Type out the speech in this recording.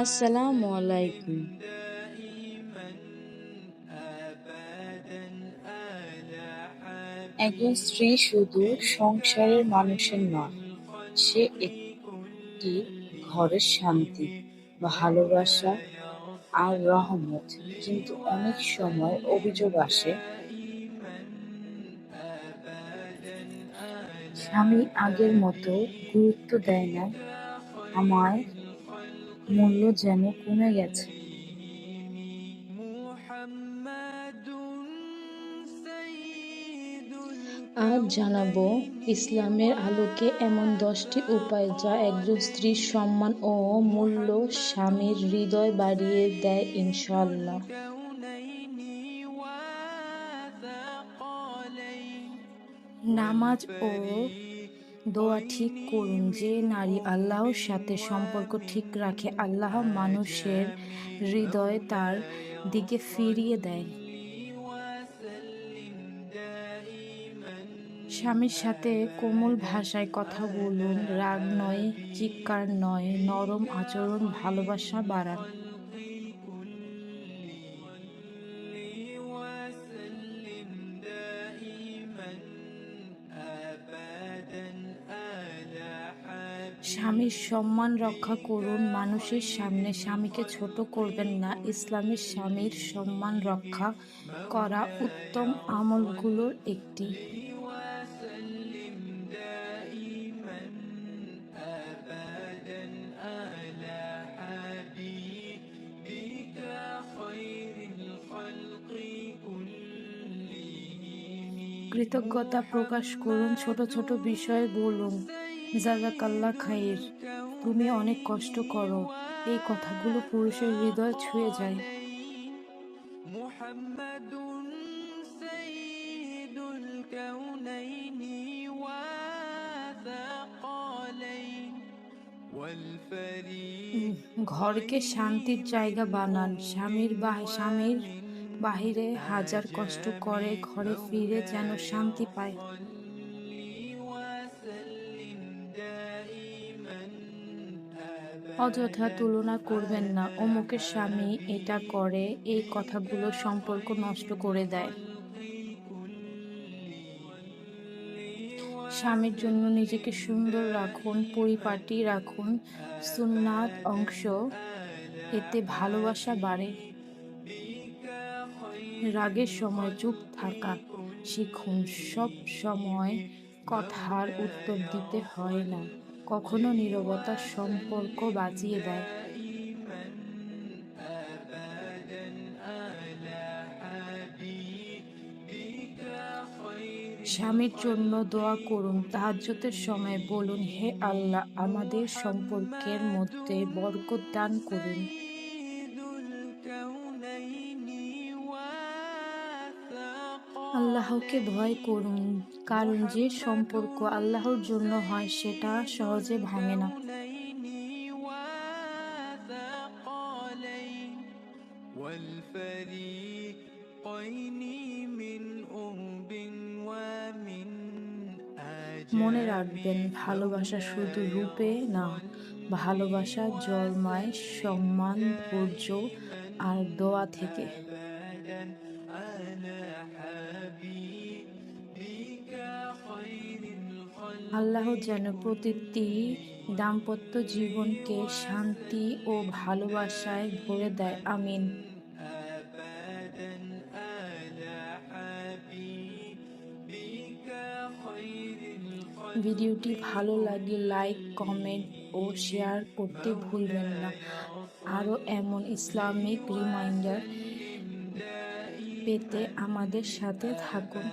আসসালামু আলাইকুম। একজন স্ত্রী শুধু সংসারের মানুষের নয়, সে একটি ঘরের শান্তি, ভালোবাসা আর রহমত। কিন্তু অনেক সময় অভিযোগ আসে, স্বামী আগের মতো গুরুত্ব দেয় না, আমার মূল্য যেন কমে গেছে। আজ জানাবো ইসলামের আলোকে এমন 10টি উপায় যা একজন স্ত্রীর সম্মান ও মূল্য স্বামীর হৃদয় বাড়িয়ে দেয় ইনশাআল্লাহ। নামাজ ও দোয়া ঠিক করুন। যে নারী আল্লাহর সাথে সম্পর্ক ঠিক রাখে, আল্লাহ মানুষের হৃদয় তার দিকে ফিরিয়ে দেয়। স্বামীর সাথে কোমল ভাষায় কথা বলুন, রাগ নয়, চিৎকার নয়, নরম আচরণ ভালোবাসা বাড়ান। স্বামীর সম্মান রক্ষা করুন। মানুষের সামনে স্বামীকে ছোট করবেন না। ইসলামে স্বামীর সম্মান রক্ষা করা উত্তম আমলগুলোর একটি। কৃতজ্ঞতা প্রকাশ করুন। ছোট ছোট বিষয় বলুন, জাযাকাল্লাহ খাইর, তুমি অনেক কষ্ট করো। এই কথাগুলো পুরুষের হৃদয় ছুঁয়ে যায়। ঘরকে শান্তির জায়গা বানান। স্বামীর বাহিরে হাজার কষ্ট করে, ঘরে ফিরে যেন শান্তি পায়। অযথা তুলনা করবেন না, অমুকের স্বামী এটা করে, এই কথাগুলো সম্পর্ক নষ্ট করে দেয়। স্বামীর জন্য নিজেকে সুন্দর রাখুন, পরিপাটি রাখুন, সুন্নাত অংশ, এতে ভালোবাসা বাড়ে। রাগের সময় চুপ থাকা শিখুন। সব সময় কথার উত্তর দিতে হয় না, কখনো নীরবতা সম্পর্ক বাঁচিয়ে দেয়। স্বামীর জন্য দোয়া করুন। তাহাজ্জুদের সময় বলুন, হে আল্লাহ, আমাদের সম্পর্কের মধ্যে বরকত দান করুন। আল্লাহকে ভয় করুন, কারণ যে সম্পর্ক আল্লাহর জন্য হয় সেটা সহজে ভাঙে না। মনে রাখবেন, ভালোবাসা শুধু রূপে না, ভালোবাসা জন্মায় সম্মান, ধৈর্য আর দোয়া থেকে। আল্লাহ যেন প্রতিটি দাম্পত্য জীবনকে শান্তি ও ভালোবাসায় ভরে দেয়। আমিন। ভিডিওটি ভালো লাগলে লাইক, কমেন্ট ও শেয়ার করতে ভুলবেন না। আরও এমন ইসলামিক রিমাইন্ডার পেতে আমাদের সাথে থাকুন।